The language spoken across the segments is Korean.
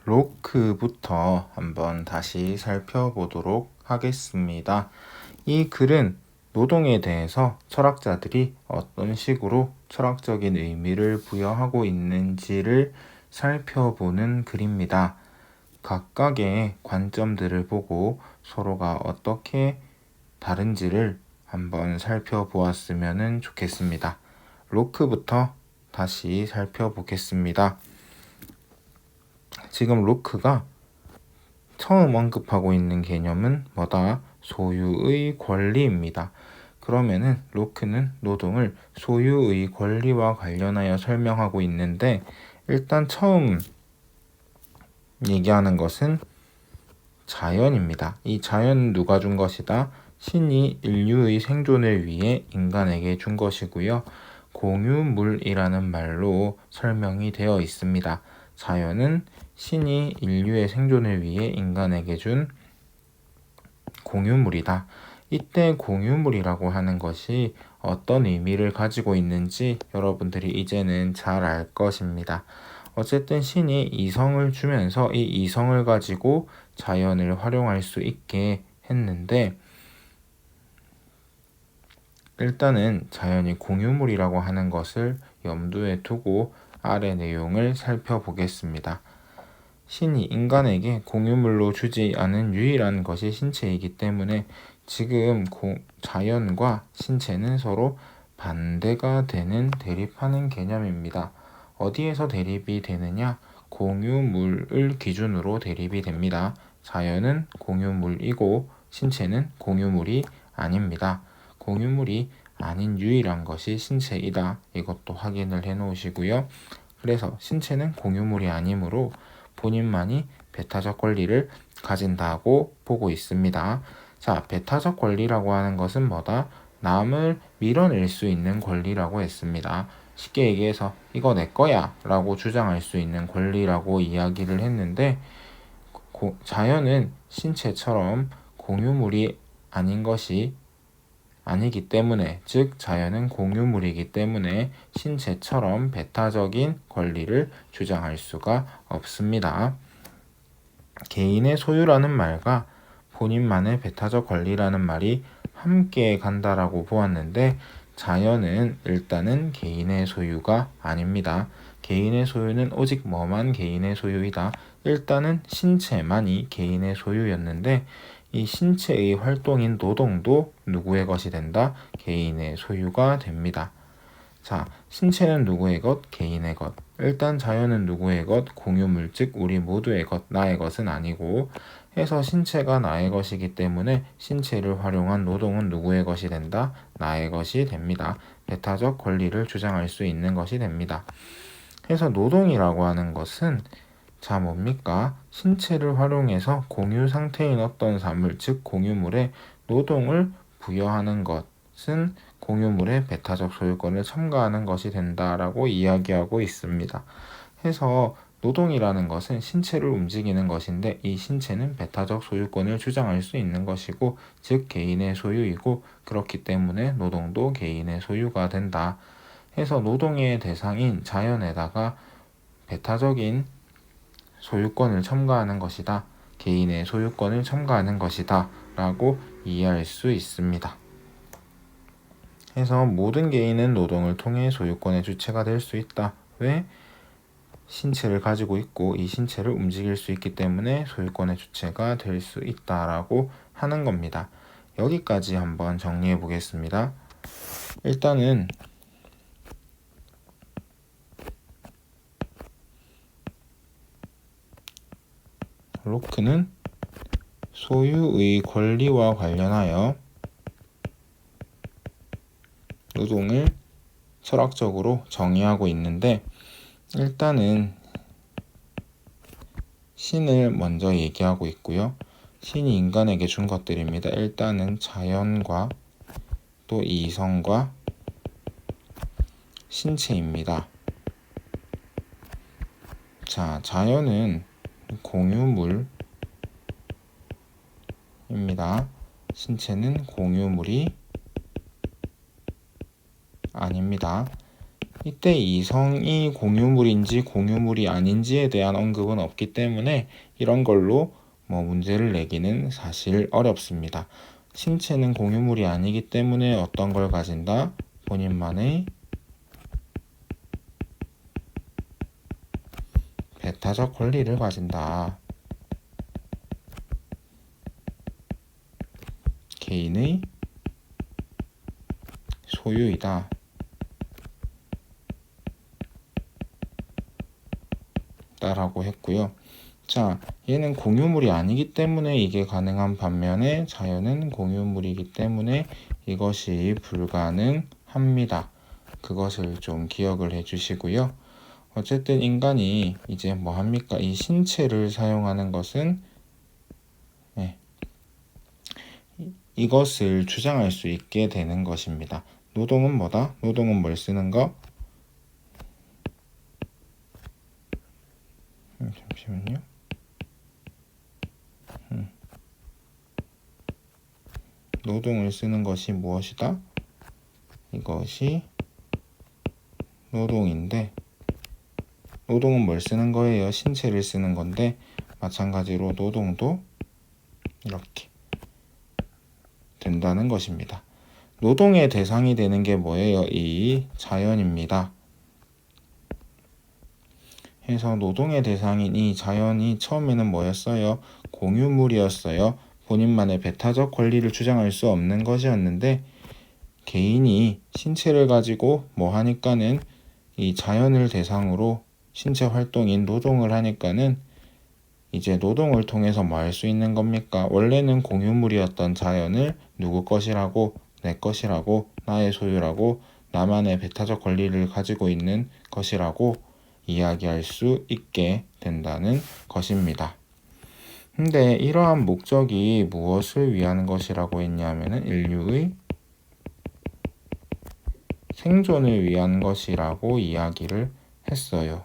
로크부터 한번 다시 살펴보도록 하겠습니다. 이 글은 노동에 대해서 철학자들이 어떤 식으로 철학적인 의미를 부여하고 있는지를 살펴보는 글입니다. 각각의 관점들을 보고 서로가 어떻게 다른지를 한번 살펴보았으면 좋겠습니다. 로크부터 다시 살펴보겠습니다. 지금 로크가 처음 언급하고 있는 개념은 뭐다? 소유의 권리입니다. 그러면은 로크는 노동을 소유의 권리와 관련하여 설명하고 있는데, 일단 처음 얘기하는 것은 자연입니다. 이 자연은 누가 준 것이다? 신이 인류의 생존을 위해 인간에게 준 것이고요. 공유물이라는 말로 설명이 되어 있습니다. 자연은 신이 인류의 생존을 위해 인간에게 준 공유물이다. 이때 공유물이라고 하는 것이 어떤 의미를 가지고 있는지 여러분들이 이제는 잘 알 것입니다. 어쨌든 신이 이성을 주면서 이 이성을 가지고 자연을 활용할 수 있게 했는데, 일단은 자연이 공유물이라고 하는 것을 염두에 두고 아래 내용을 살펴보겠습니다. 신이 인간에게 공유물로 주지 않은 유일한 것이 신체이기 때문에 지금 자연과 신체는 서로 반대가 되는 대립하는 개념입니다. 어디에서 대립이 되느냐? 공유물을 기준으로 대립이 됩니다. 자연은 공유물이고 신체는 공유물이 아닙니다. 공유물이 아닌 유일한 것이 신체이다. 이것도 확인을 해 놓으시고요. 그래서 신체는 공유물이 아니므로 본인만이 배타적 권리를 가진다고 보고 있습니다. 자, 배타적 권리라고 하는 것은 뭐다? 남을 밀어낼 수 있는 권리라고 했습니다. 쉽게 얘기해서 이거 내 거야 라고 주장할 수 있는 권리라고 이야기를 했는데, 자연은 신체처럼 공유물이 아닌 것이 아니기 때문에, 즉 자연은 공유물이기 때문에 신체처럼 배타적인 권리를 주장할 수가 없습니다. 개인의 소유라는 말과 본인만의 배타적 권리라는 말이 함께 간다라고 보았는데, 자연은 일단은 개인의 소유가 아닙니다. 개인의 소유는 오직 뭐만 개인의 소유이다? 일단은 신체만이 개인의 소유였는데, 이 신체의 활동인 노동도 누구의 것이 된다? 개인의 소유가 됩니다. 자, 신체는 누구의 것? 개인의 것. 일단 자연은 누구의 것? 공유물, 즉 우리 모두의 것, 나의 것은 아니고 해서 신체가 나의 것이기 때문에 신체를 활용한 노동은 누구의 것이 된다? 나의 것이 됩니다. 배타적 권리를 주장할 수 있는 것이 됩니다. 해서 노동이라고 하는 것은 자 뭡니까? 신체를 활용해서 공유 상태인 어떤 사물, 즉 공유물에 노동을 부여하는 것은 공유물의 배타적 소유권을 첨가하는 것이 된다라고 이야기하고 있습니다. 해서 노동이라는 것은 신체를 움직이는 것인데, 이 신체는 배타적 소유권을 주장할 수 있는 것이고, 즉 개인의 소유이고, 그렇기 때문에 노동도 개인의 소유가 된다. 해서 노동의 대상인 자연에다가 배타적인 소유권을 첨가하는 것이다. 개인의 소유권을 첨가하는 것이다. 라고 이해할 수 있습니다. 해서 모든 개인은 노동을 통해 소유권의 주체가 될 수 있다. 왜? 신체를 가지고 있고 이 신체를 움직일 수 있기 때문에 소유권의 주체가 될 수 있다라고 하는 겁니다. 여기까지 한번 정리해 보겠습니다. 일단은 로크는 소유의 권리와 관련하여 노동을 철학적으로 정의하고 있는데, 일단은 신을 먼저 얘기하고 있고요. 신이 인간에게 준 것들입니다. 일단은 자연과 또 이성과 신체입니다. 자, 자연은 공유물입니다. 신체는 공유물이 아닙니다. 이때 이성이 공유물인지 공유물이 아닌지에 대한 언급은 없기 때문에 이런 걸로 문제를 내기는 사실 어렵습니다. 신체는 공유물이 아니기 때문에 어떤 걸 가진다? 본인만의 배타적 권리를 가진다. 개인의 소유이다. 라고 했고요. 자, 얘는 공유물이 아니기 때문에 이게 가능한 반면에 자연은 공유물이기 때문에 이것이 불가능합니다. 그것을 좀 기억을 해주시고요. 어쨌든 인간이 이제 뭐 합니까? 이 신체를 사용하는 것은 이것을 주장할 수 있게 되는 것입니다. 노동은 뭐다? 노동은 뭘 쓰는 거? 잠시만요. 노동을 쓰는 것이 무엇이다? 이것이 노동인데, 노동은 뭘 쓰는 거예요? 신체를 쓰는 건데, 마찬가지로 노동도 이렇게 된다는 것입니다. 노동의 대상이 되는 게 뭐예요? 이 자연입니다. 해서 노동의 대상인 이 자연이 처음에는 뭐였어요? 공유물이었어요. 본인만의 배타적 권리를 주장할 수 없는 것이었는데 개인이 신체를 가지고 뭐 하니까는 이 자연을 대상으로 신체 활동인 노동을 하니까는 이제 노동을 통해서 뭐 할 수 있는 겁니까? 원래는 공유물이었던 자연을 누구 것이라고, 내 것이라고, 나의 소유라고, 나만의 배타적 권리를 가지고 있는 것이라고 이야기할 수 있게 된다는 것입니다. 근데 이러한 목적이 무엇을 위한 것이라고 했냐면은 인류의 생존을 위한 것이라고 이야기를 했어요.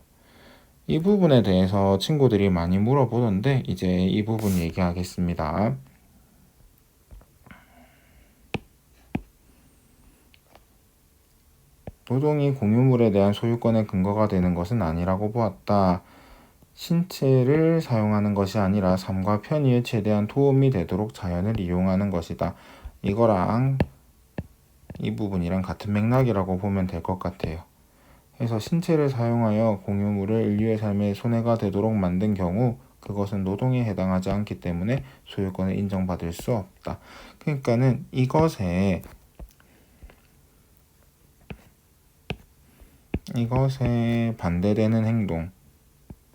이 부분에 대해서 친구들이 많이 물어보던데 이제 이 부분 얘기하겠습니다. 노동이 공유물에 대한 소유권의 근거가 되는 것은 아니라고 보았다. 신체를 사용하는 것이 아니라 삶과 편의에 최대한 도움이 되도록 자연을 이용하는 것이다. 이거랑 이 부분이랑 같은 맥락이라고 보면 될 것 같아요. 그래서 신체를 사용하여 공유물을 인류의 삶에 손해가 되도록 만든 경우 그것은 노동에 해당하지 않기 때문에 소유권을 인정받을 수 없다. 그러니까는 이것에 반대되는 행동,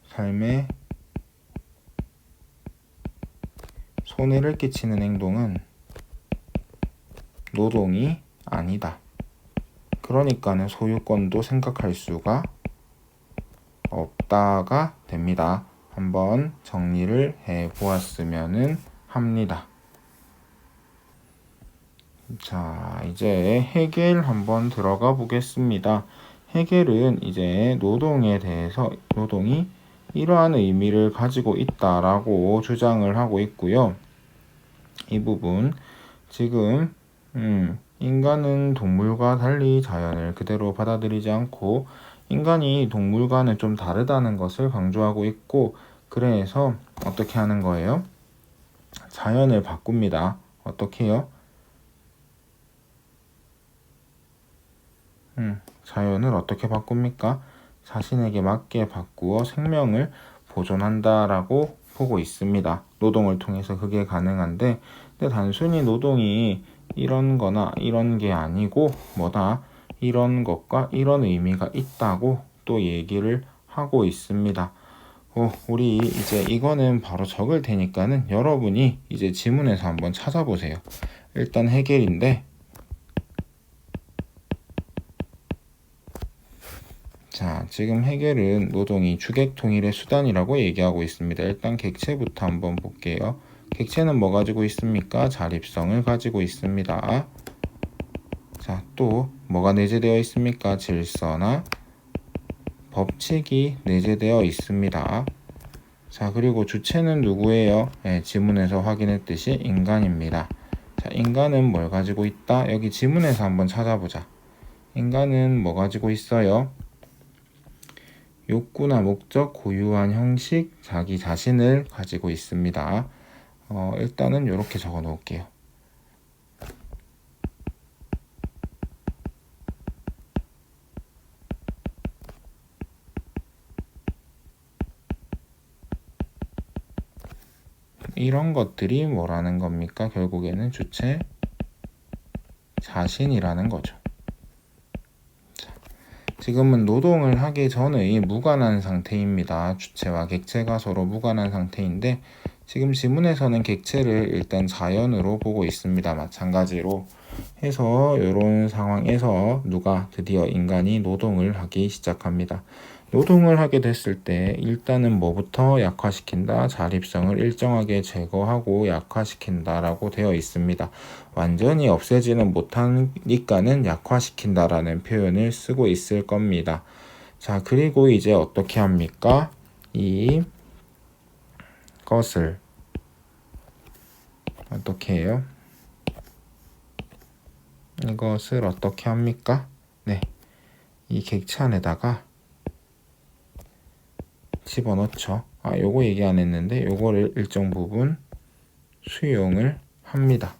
삶에 손해를 끼치는 행동은 노동이 아니다. 그러니까는 소유권도 생각할 수가 없다가 됩니다. 한번 정리를 해 보았으면 합니다. 자, 이제 헤겔 한번 들어가 보겠습니다. 헤겔은 이제 노동에 대해서 노동이 이러한 의미를 가지고 있다라고 주장을 하고 있고요. 이 부분 지금 인간은 동물과 달리 자연을 그대로 받아들이지 않고 인간이 동물과는 좀 다르다는 것을 강조하고 있고 그래서 어떻게 하는 거예요? 자연을 바꿉니다. 어떻게 해요? 자연을 어떻게 바꿉니까? 자신에게 맞게 바꾸어 생명을 보존한다라고 보고 있습니다. 노동을 통해서 그게 가능한데 근데 단순히 노동이 이런 거나 이런 게 아니고 뭐다? 이런 것과 이런 의미가 있다고 또 얘기를 하고 있습니다. 우리 이제 이거는 바로 적을 테니까는 여러분이 이제 지문에서 한번 찾아보세요. 일단 헤겔인데 자, 지금 헤겔은 노동이 주객 통일의 수단이라고 얘기하고 있습니다. 일단 객체부터 한번 볼게요. 객체는 뭐 가지고 있습니까? 자립성을 가지고 있습니다. 자, 또 뭐가 내재되어 있습니까? 질서나 법칙이 내재되어 있습니다. 자, 그리고 주체는 누구예요? 네, 지문에서 확인했듯이 인간입니다. 자, 인간은 뭘 가지고 있다? 여기 지문에서 한번 찾아보자. 인간은 뭐 가지고 있어요? 욕구나 목적, 고유한 형식, 자기 자신을 가지고 있습니다. 일단은 이렇게 적어 놓을게요. 이런 것들이 뭐라는 겁니까? 결국에는 주체 자신이라는 거죠. 지금은 노동을 하기 전의 무관한 상태입니다. 주체와 객체가 서로 무관한 상태인데 지금 지문에서는 객체를 일단 자연으로 보고 있습니다. 마찬가지로 해서 이런 상황에서 누가 드디어 인간이 노동을 하기 시작합니다. 노동을 하게 됐을 때 일단은 뭐부터 약화시킨다? 자립성을 일정하게 제거하고 약화시킨다 라고 되어 있습니다. 완전히 없애지는 못하니까는 약화시킨다라는 표현을 쓰고 있을 겁니다. 자, 그리고 이제 어떻게 합니까? 이것을 어떻게 해요? 이것을 어떻게 합니까? 네, 이 객체 안에다가 집어넣죠. 요거 얘기 안 했는데 요거를 일정 부분 수용을 합니다.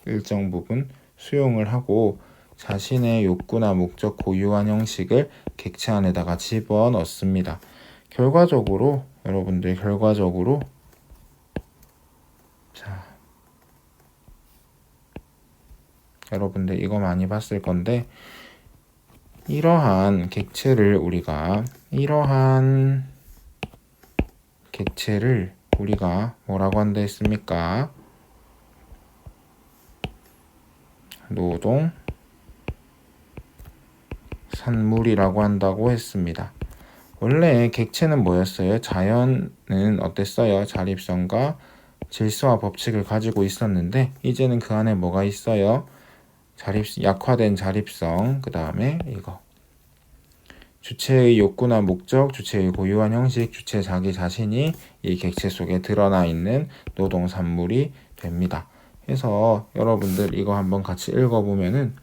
일정 부분 수용을 하고 자신의 욕구나 목적, 고유한 형식을 객체 안에다가 집어넣습니다. 결과적으로 여러분들 자, 여러분들 이거 많이 봤을 건데 이러한 객체를 우리가 뭐라고 한다 했습니까? 노동 산물이라고 한다고 했습니다. 원래 객체는 뭐였어요? 자연은 어땠어요? 자립성과 질서와 법칙을 가지고 있었는데 이제는 그 안에 뭐가 있어요? 약화된 자립성, 그 다음에 이거 주체의 욕구나 목적, 주체의 고유한 형식, 주체 자기 자신이 이 객체 속에 드러나 있는 노동 산물이 됩니다. 그래서 여러분들 이거 한번 같이 읽어보면은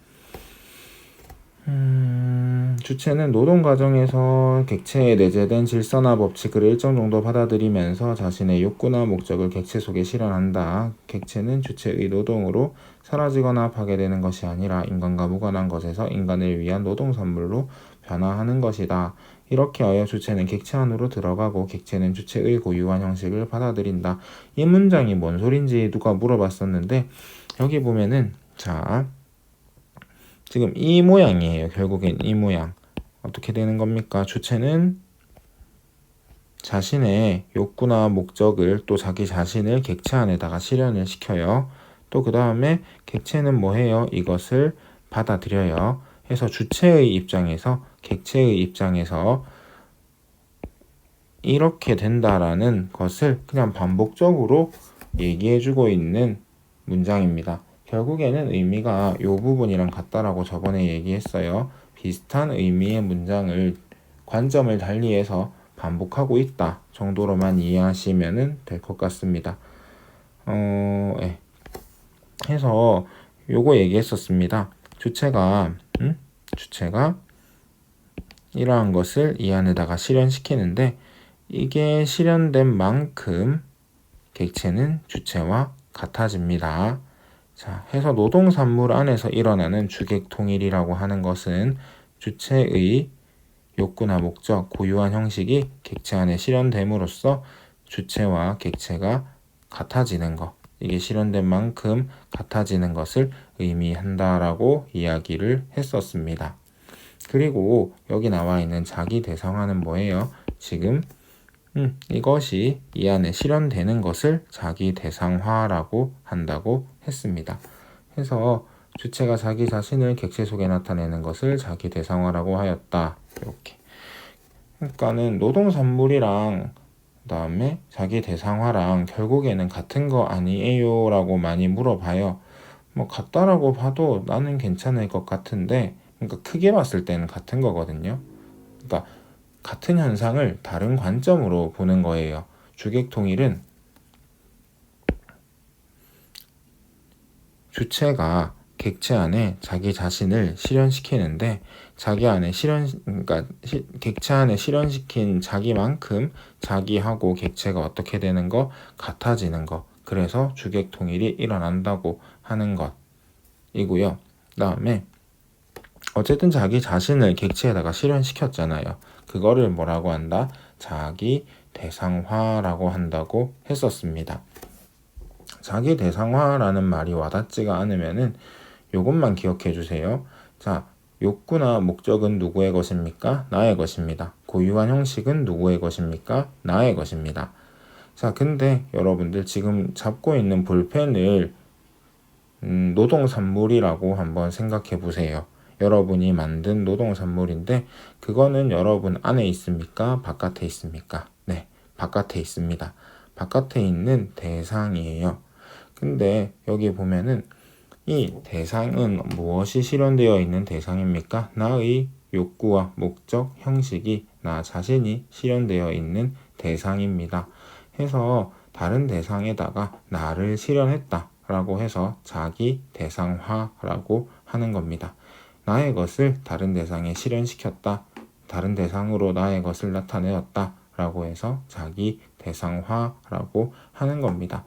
주체는 노동 과정에서 객체에 내재된 질서나 법칙을 일정 정도 받아들이면서 자신의 욕구나 목적을 객체 속에 실현한다. 객체는 주체의 노동으로 사라지거나 파괴되는 것이 아니라 인간과 무관한 것에서 인간을 위한 노동 산물로 변화하는 것이다. 이렇게 하여 주체는 객체 안으로 들어가고 객체는 주체의 고유한 형식을 받아들인다. 이 문장이 뭔 소린지 누가 물어봤었는데 여기 보면은 자 지금 이 모양이에요. 결국엔 이 모양. 어떻게 되는 겁니까? 주체는 자신의 욕구나 목적을 또 자기 자신을 객체 안에다가 실현을 시켜요. 또 그 다음에 객체는 뭐 해요? 이것을 받아들여요. 해서 주체의 입장에서 객체의 입장에서 이렇게 된다라는 것을 그냥 반복적으로 얘기해주고 있는 문장입니다. 결국에는 의미가 이 부분이랑 같다라고 저번에 얘기했어요. 비슷한 의미의 문장을 관점을 달리해서 반복하고 있다 정도로만 이해하시면 될 것 같습니다. 예. 해서 요거 얘기했었습니다. 주체가 이러한 것을 이 안에다가 실현시키는데 이게 실현된 만큼 객체는 주체와 같아집니다. 자, 해서 노동산물 안에서 일어나는 주객통일이라고 하는 것은 주체의 욕구나 목적, 고유한 형식이 객체 안에 실현됨으로써 주체와 객체가 같아지는 것, 이게 실현된 만큼 같아지는 것을 의미한다라고 이야기를 했었습니다. 그리고 여기 나와 있는 자기 대상화는 뭐예요? 지금 이것이 이 안에 실현되는 것을 자기 대상화라고 한다고 했습니다. 그래서 주체가 자기 자신을 객체 속에 나타내는 것을 자기 대상화라고 하였다. 이렇게. 그러니까는 노동산물이랑 그다음에 자기 대상화랑 결국에는 같은 거 아니에요? 라고 많이 물어봐요. 뭐 같다라고 봐도 나는 괜찮을 것 같은데 그러니까 크게 봤을 때는 같은 거거든요. 그러니까 같은 현상을 다른 관점으로 보는 거예요. 주객통일은 주체가 객체 안에 자기 자신을 실현시키는데 그러니까 객체 안에 실현시킨 자기만큼 자기하고 객체가 어떻게 되는 거? 같아지는 거. 그래서 주객통일이 일어난다고 하는 것이고요. 그다음에 어쨌든 자기 자신을 객체에다가 실현시켰잖아요. 그거를 뭐라고 한다? 자기 대상화라고 한다고 했었습니다. 자기 대상화라는 말이 와닿지가 않으면은 요것만 기억해 주세요. 자, 욕구나 목적은 누구의 것입니까? 나의 것입니다. 고유한 형식은 누구의 것입니까? 나의 것입니다. 자, 근데 여러분들 지금 잡고 있는 볼펜을 노동산물이라고 한번 생각해 보세요. 여러분이 만든 노동산물인데 그거는 여러분 안에 있습니까? 바깥에 있습니까? 네, 바깥에 있습니다. 바깥에 있는 대상이에요. 근데 여기 보면은 이 대상은 무엇이 실현되어 있는 대상입니까? 나의 욕구와 목적, 형식이 나 자신이 실현되어 있는 대상입니다. 해서 다른 대상에다가 나를 실현했다 라고 해서 자기 대상화라고 하는 겁니다. 나의 것을 다른 대상에 실현시켰다. 다른 대상으로 나의 것을 나타내었다 라고 해서 자기 대상화라고 하는 겁니다.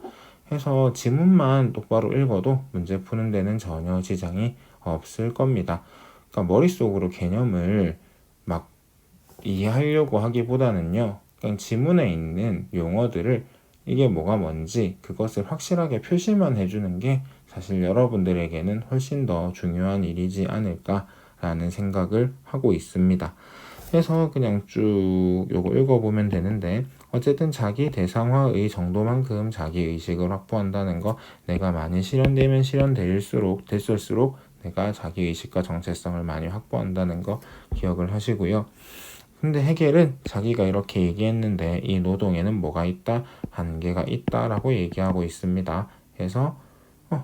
해서 지문만 똑바로 읽어도 문제 푸는 데는 전혀 지장이 없을 겁니다. 그러니까 머릿속으로 개념을 막 이해하려고 하기보다는요. 그냥 지문에 있는 용어들을 이게 뭐가 뭔지 그것을 확실하게 표시만 해주는 게 사실 여러분들에게는 훨씬 더 중요한 일이지 않을까라는 생각을 하고 있습니다. 해서 그냥 쭉 요거 읽어보면 되는데 어쨌든 자기 대상화의 정도만큼 자기 의식을 확보한다는 거, 내가 많이 실현되면 됐을수록 내가 자기 의식과 정체성을 많이 확보한다는 거 기억을 하시고요. 근데 해겔은 자기가 이렇게 얘기했는데 이 노동에는 뭐가 있다? 한계가 있다라고 얘기하고 있습니다. 그래서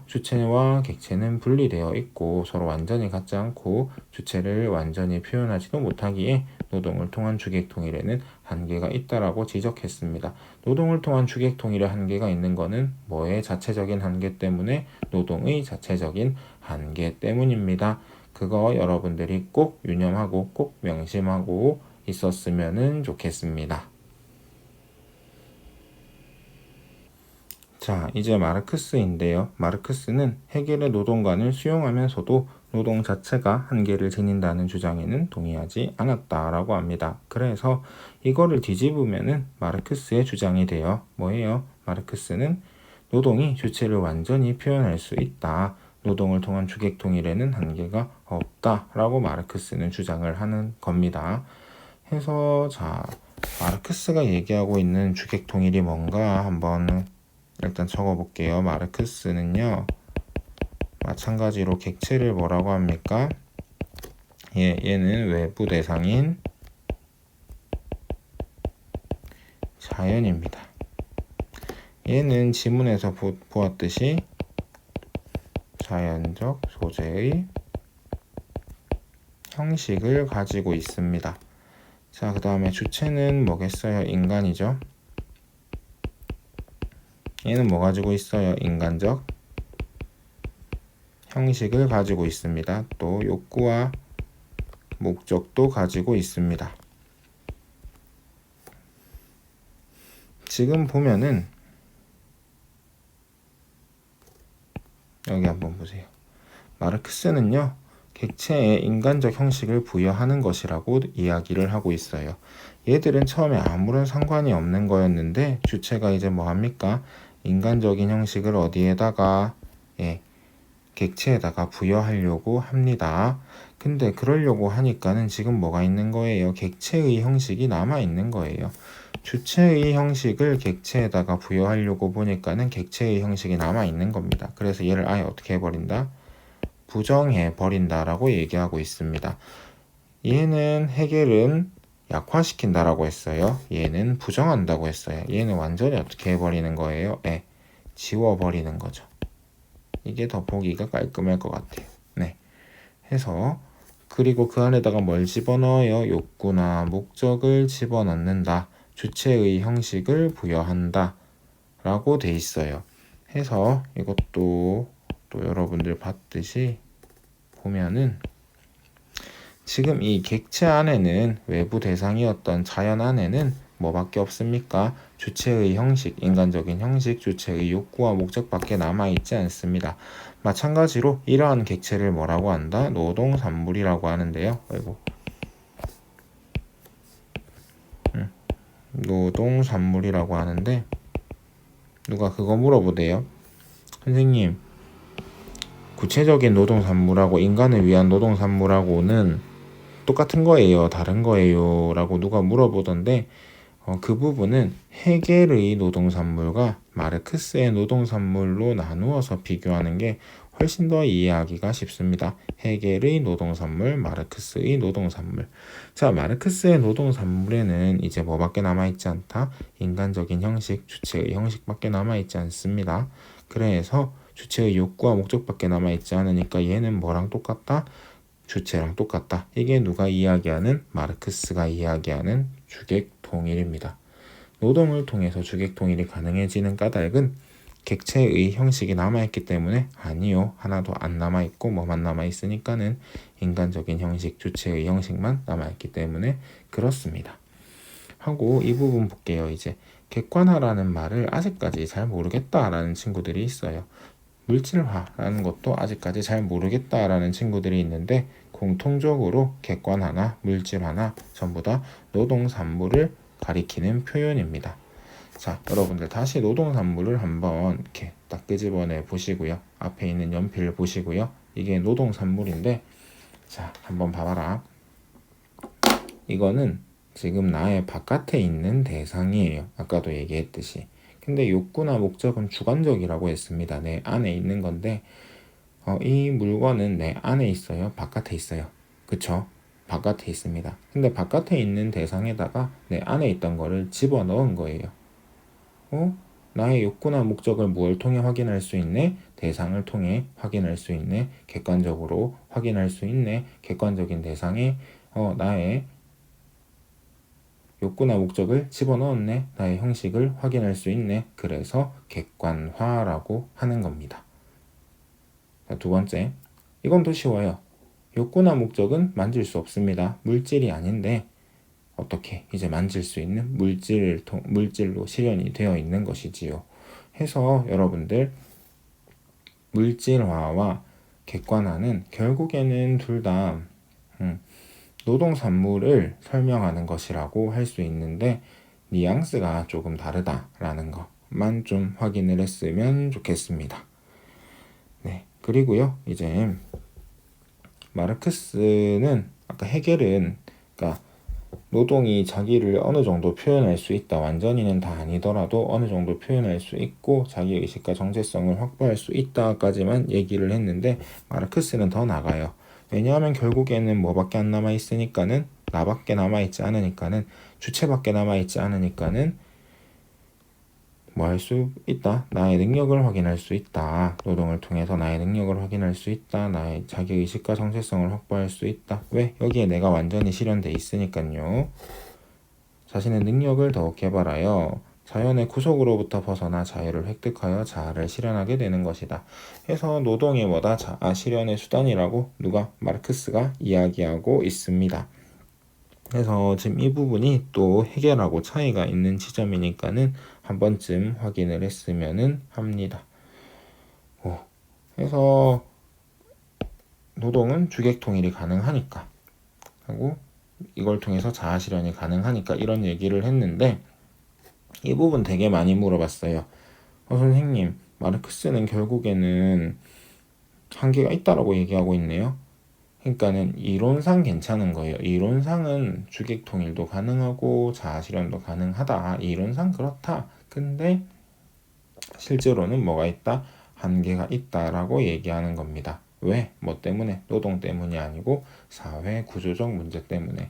주체와 객체는 분리되어 있고 서로 완전히 같지 않고 주체를 완전히 표현하지도 못하기에 노동을 통한 주객통일에는 한계가 있다라고 지적했습니다. 노동을 통한 주객통일에 한계가 있는 것은 뭐의 자체적인 한계 때문에? 노동의 자체적인 한계 때문입니다. 그거 여러분들이 꼭 유념하고 꼭 명심하고 있었으면 좋겠습니다. 자, 이제 마르크스인데요. 마르크스는 해겔의 노동관을 수용하면서도 노동 자체가 한계를 지닌다는 주장에는 동의하지 않았다라고 합니다. 그래서 이거를 뒤집으면은 마르크스의 주장이 돼요. 뭐예요? 마르크스는 노동이 주체를 완전히 표현할 수 있다. 노동을 통한 주객통일에는 한계가 없다라고 마르크스는 주장을 하는 겁니다. 해서 자, 마르크스가 얘기하고 있는 주객통일이 뭔가 한번 일단 적어볼게요. 마르크스는요. 마찬가지로 객체를 뭐라고 합니까? 얘는 외부 대상인 자연입니다. 얘는 지문에서 보았듯이 자연적 소재의 형식을 가지고 있습니다. 자, 그 다음에 주체는 뭐겠어요? 인간이죠. 얘는 뭐 가지고 있어요? 인간적 형식을 가지고 있습니다. 또 욕구와 목적도 가지고 있습니다. 지금 보면은 여기 한번 보세요. 마르크스는요. 객체에 인간적 형식을 부여하는 것이라고 이야기를 하고 있어요. 얘들은 처음에 아무런 상관이 없는 거였는데 주체가 이제 뭐 합니까? 인간적인 형식을 어디에다가 객체에다가 부여하려고 합니다. 근데 그러려고 하니까는 지금 뭐가 있는 거예요? 객체의 형식이 남아있는 거예요. 주체의 형식을 객체에다가 부여하려고 보니까는 객체의 형식이 남아있는 겁니다. 그래서 얘를 아예 어떻게 해버린다? 부정해 버린다라고 얘기하고 있습니다. 얘는 해겔은 약화시킨다라고 했어요. 얘는 부정한다고 했어요. 얘는 완전히 어떻게 해버리는 거예요? 지워버리는 거죠. 이게 더 보기가 깔끔할 것 같아요. 네. 해서 그리고 그 안에다가 뭘 집어넣어요? 욕구나 목적을 집어넣는다. 주체의 형식을 부여한다. 라고 돼 있어요. 해서 이것도 또 여러분들 봤듯이 보면은 지금 이 객체 안에는 외부 대상이었던 자연 안에는 뭐밖에 없습니까? 주체의 형식, 인간적인 형식, 주체의 욕구와 목적밖에 남아있지 않습니다. 마찬가지로 이러한 객체를 뭐라고 한다? 노동산물이라고 하는데요. 아이고. 노동산물이라고 하는데 누가 그거 물어보대요. 선생님, 구체적인 노동산물하고 인간을 위한 노동산물하고는 똑같은 거예요? 다른 거예요? 라고 누가 물어보던데 그 부분은 헤겔의 노동산물과 마르크스의 노동산물로 나누어서 비교하는 게 훨씬 더 이해하기가 쉽습니다. 헤겔의 노동산물, 마르크스의 노동산물. 자, 마르크스의 노동산물에는 이제 뭐밖에 남아있지 않다? 인간적인 형식, 주체의 형식밖에 남아있지 않습니다. 그래서 주체의 욕구와 목적밖에 남아있지 않으니까 얘는 뭐랑 똑같다? 주체랑 똑같다. 이게 누가 이야기하는? 마르크스가 이야기하는 주객통일입니다. 노동을 통해서 주객통일이 가능해지는 까닭은 객체의 형식이 남아있기 때문에 아니요. 하나도 안 남아있고 뭐만 남아있으니까는 인간적인 형식, 주체의 형식만 남아있기 때문에 그렇습니다. 하고 이 부분 볼게요. 이제 객관화라는 말을 아직까지 잘 모르겠다라는 친구들이 있어요. 물질화라는 것도 아직까지 잘 모르겠다라는 친구들이 있는데 공통적으로 객관화나 물질화나 전부 다 노동산물을 가리키는 표현입니다. 자, 여러분들 다시 노동산물을 한번 이렇게 딱 끄집어내 보시고요. 앞에 있는 연필을 보시고요. 이게 노동산물인데 자, 한번 봐봐라. 이거는 지금 나의 바깥에 있는 대상이에요. 아까도 얘기했듯이. 근데 욕구나 목적은 주관적이라고 했습니다. 내 안에 있는 건데 이 물건은 내 안에 있어요? 바깥에 있어요? 그쵸? 바깥에 있습니다. 근데 바깥에 있는 대상에다가 내 안에 있던 거를 집어넣은 거예요. 나의 욕구나 목적을 뭘 통해 확인할 수 있네? 대상을 통해 확인할 수 있네? 객관적으로 확인할 수 있네? 객관적인 대상에 나의 욕구나 목적을 집어넣었네. 나의 형식을 확인할 수 있네. 그래서 객관화라고 하는 겁니다. 자, 두 번째, 이건 더 쉬워요. 욕구나 목적은 만질 수 없습니다. 물질이 아닌데 어떻게 이제 만질 수 있는 물질로 실현이 되어 있는 것이지요. 해서 여러분들 물질화와 객관화는 결국에는 둘 다 노동산물을 설명하는 것이라고 할 수 있는데 뉘앙스가 조금 다르다라는 것만 좀 확인을 했으면 좋겠습니다. 네, 그리고요 이제 마르크스는 아까 헤겔은 그러니까 노동이 자기를 어느 정도 표현할 수 있다. 완전히는 다 아니더라도 어느 정도 표현할 수 있고 자기 의식과 정체성을 확보할 수 있다까지만 얘기를 했는데 마르크스는 더 나가요. 왜냐하면 결국에는 뭐밖에 안 남아있으니까는 나밖에 남아있지 않으니까는 주체밖에 남아있지 않으니까는 뭐 할 수 있다. 나의 능력을 확인할 수 있다. 노동을 통해서 나의 능력을 확인할 수 있다. 나의 자기의식과 정체성을 확보할 수 있다. 왜? 여기에 내가 완전히 실현돼 있으니까요. 자신의 능력을 더욱 개발하여 자연의 구속으로부터 벗어나 자유를 획득하여 자아를 실현하게 되는 것이다. 해서 노동이 뭐다? 자아 실현의 수단이라고 누가? 마르크스가 이야기하고 있습니다. 그래서 지금 이 부분이 또 해결하고 차이가 있는 지점이니까는 한 번쯤 확인을 했으면 합니다. 그래서 노동은 주객통일이 가능하니까 하고 이걸 통해서 자아실현이 가능하니까 이런 얘기를 했는데 이 부분 되게 많이 물어봤어요. 선생님, 마르크스는 결국에는 한계가 있다라고 얘기하고 있네요. 그러니까는 이론상 괜찮은 거예요. 이론상은 주객통일도 가능하고 자아실현도 가능하다. 이론상 그렇다. 근데 실제로는 뭐가 있다? 한계가 있다라고 얘기하는 겁니다. 왜? 뭐 때문에? 노동 때문이 아니고 사회 구조적 문제 때문에.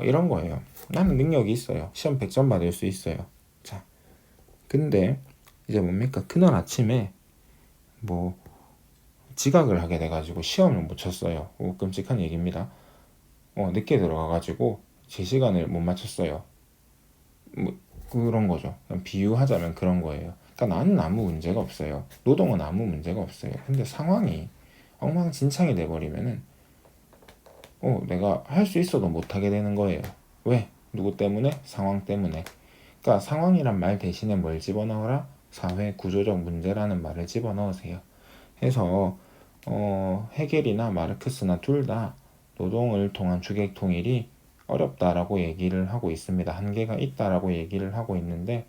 이런 거예요. 나는 능력이 있어요. 시험 100점 받을 수 있어요. 자, 근데 이제 뭡니까? 그날 아침에 뭐 지각을 하게 돼가지고 시험을 못 쳤어요. 끔찍한 얘기입니다. 늦게 들어가가지고 제 시간을 못 맞췄어요. 뭐 그런 거죠. 비유하자면 그런 거예요. 그러니까 나는 아무 문제가 없어요. 노동은 아무 문제가 없어요. 근데 상황이 엉망진창이 돼버리면은 내가 할 수 있어도 못하게 되는 거예요. 왜? 누구 때문에? 상황 때문에. 그러니까 상황이란 말 대신에 뭘 집어넣어라? 사회 구조적 문제라는 말을 집어넣으세요. 해서 헤겔이나 마르크스나 둘 다 노동을 통한 주객 통일이 어렵다라고 얘기를 하고 있습니다. 한계가 있다라고 얘기를 하고 있는데,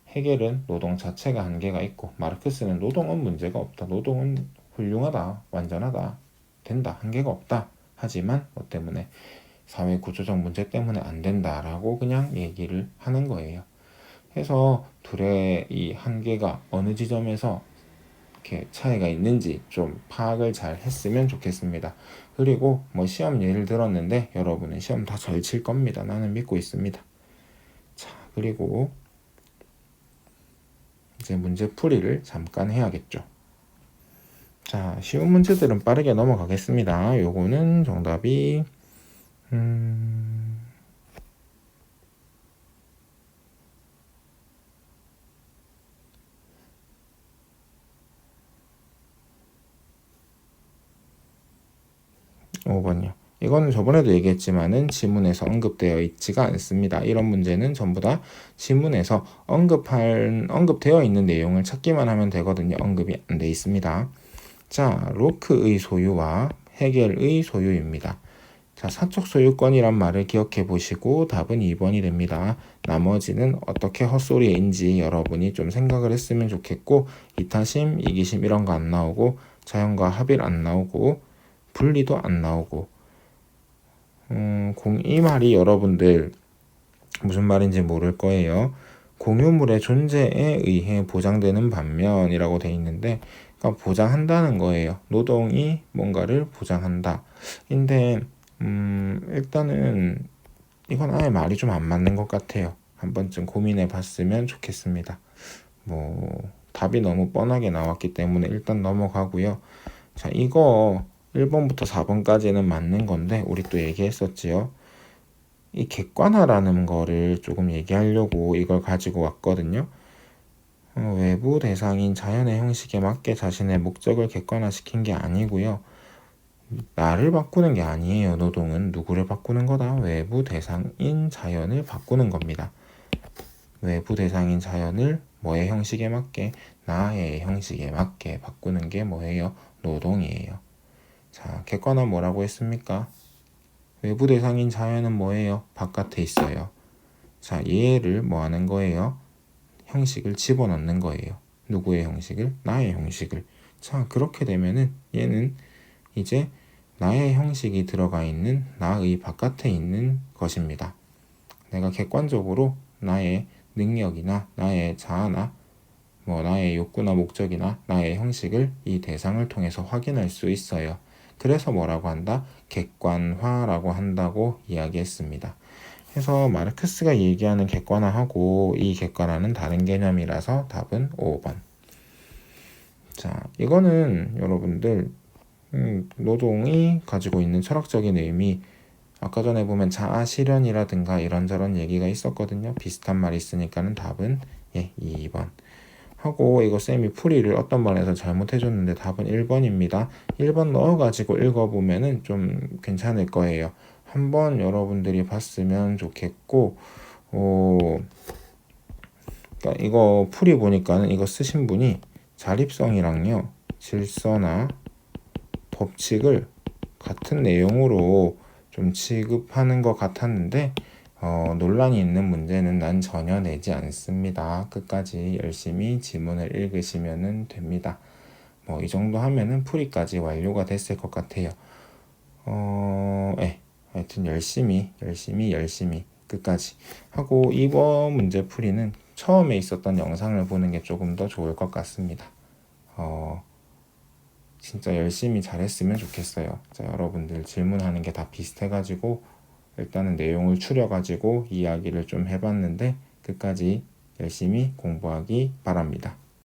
헤겔은 노동 자체가 한계가 있고, 마르크스는 노동은 문제가 없다, 노동은 훌륭하다, 완전하다, 된다, 한계가 없다. 하지만 뭐 때문에? 사회 구조적 문제 때문에 안 된다라고 그냥 얘기를 하는 거예요. 해서 둘의 이 한계가 어느 지점에서 이렇게 차이가 있는지 좀 파악을 잘 했으면 좋겠습니다. 그리고 뭐 시험 예를 들었는데 여러분은 시험 다 잘 칠 겁니다. 나는 믿고 있습니다. 자, 그리고 이제 문제 풀이를 잠깐 해야겠죠. 자, 쉬운 문제들은 빠르게 넘어가겠습니다. 요거는 정답이 5번이요. 이거는 저번에도 얘기했지만은 지문에서 언급되어 있지가 않습니다. 이런 문제는 전부 다 지문에서 언급되어 있는 내용을 찾기만 하면 되거든요. 언급이 안 돼 있습니다. 자, 로크의 소유와 헤겔의 소유입니다. 자, 사적 소유권이란 말을 기억해 보시고 답은 2번이 됩니다. 나머지는 어떻게 헛소리인지 여러분이 좀 생각을 했으면 좋겠고, 이타심, 이기심 이런 거 안 나오고, 자연과 합일 안 나오고, 분리도 안 나오고, 이 말이 여러분들 무슨 말인지 모를 거예요. 공유물의 존재에 의해 보장되는 반면이라고 돼 있는데, 그러니까 보장한다는 거예요. 노동이 뭔가를 보장한다. 근데 일단은 이건 아예 말이 좀 안 맞는 것 같아요. 한 번쯤 고민해 봤으면 좋겠습니다. 뭐 답이 너무 뻔하게 나왔기 때문에 일단 넘어가고요. 자, 이거 1번부터 4번까지는 맞는 건데 우리 또 얘기했었지요. 이 객관화라는 거를 조금 얘기하려고 이걸 가지고 왔거든요. 외부 대상인 자연의 형식에 맞게 자신의 목적을 객관화시킨 게 아니고요. 나를 바꾸는 게 아니에요. 노동은 누구를 바꾸는 거다? 외부 대상인 자연을 바꾸는 겁니다. 외부 대상인 자연을 뭐의 형식에 맞게? 나의 형식에 맞게 바꾸는 게 뭐예요? 노동이에요. 자, 객관화 뭐라고 했습니까? 외부 대상인 자연은 뭐예요? 바깥에 있어요. 자, 얘를 뭐 하는 거예요? 형식을 집어넣는 거예요. 누구의 형식을? 나의 형식을. 자, 그렇게 되면은 얘는 이제 나의 형식이 들어가 있는 나의 바깥에 있는 것입니다. 내가 객관적으로 나의 능력이나 나의 자아나 나의 욕구나 목적이나 나의 형식을 이 대상을 통해서 확인할 수 있어요. 그래서 뭐라고 한다? 객관화라고 한다고 이야기했습니다. 그래서 마르크스가 얘기하는 객관화하고 이 객관화는 다른 개념이라서 답은 5번. 자, 이거는 여러분들 노동이 가지고 있는 철학적인 의미, 아까 전에 보면 자아 실현이라든가 이런저런 얘기가 있었거든요. 비슷한 말이 있으니까는 답은 2번. 하고 이거 쌤이 풀이를 어떤 번에서 잘못해줬는데 답은 1번입니다. 1번 넣어가지고 읽어보면은 좀 괜찮을 거예요. 한번 여러분들이 봤으면 좋겠고, 그러니까 이거 풀이 보니까는 이거 쓰신 분이 자립성이랑요, 질서나 법칙을 같은 내용으로 좀 취급하는 것 같았는데 논란이 있는 문제는 난 전혀 내지 않습니다. 끝까지 열심히 지문을 읽으시면 됩니다. 이 정도 하면은 풀이까지 완료가 됐을 것 같아요. 하여튼 열심히 끝까지 하고 이번 문제 풀이는 처음에 있었던 영상을 보는 게 조금 더 좋을 것 같습니다. 진짜 열심히 잘했으면 좋겠어요. 자, 여러분들 질문하는 게 다 비슷해가지고 일단은 내용을 추려가지고 이야기를 좀 해봤는데 끝까지 열심히 공부하기 바랍니다.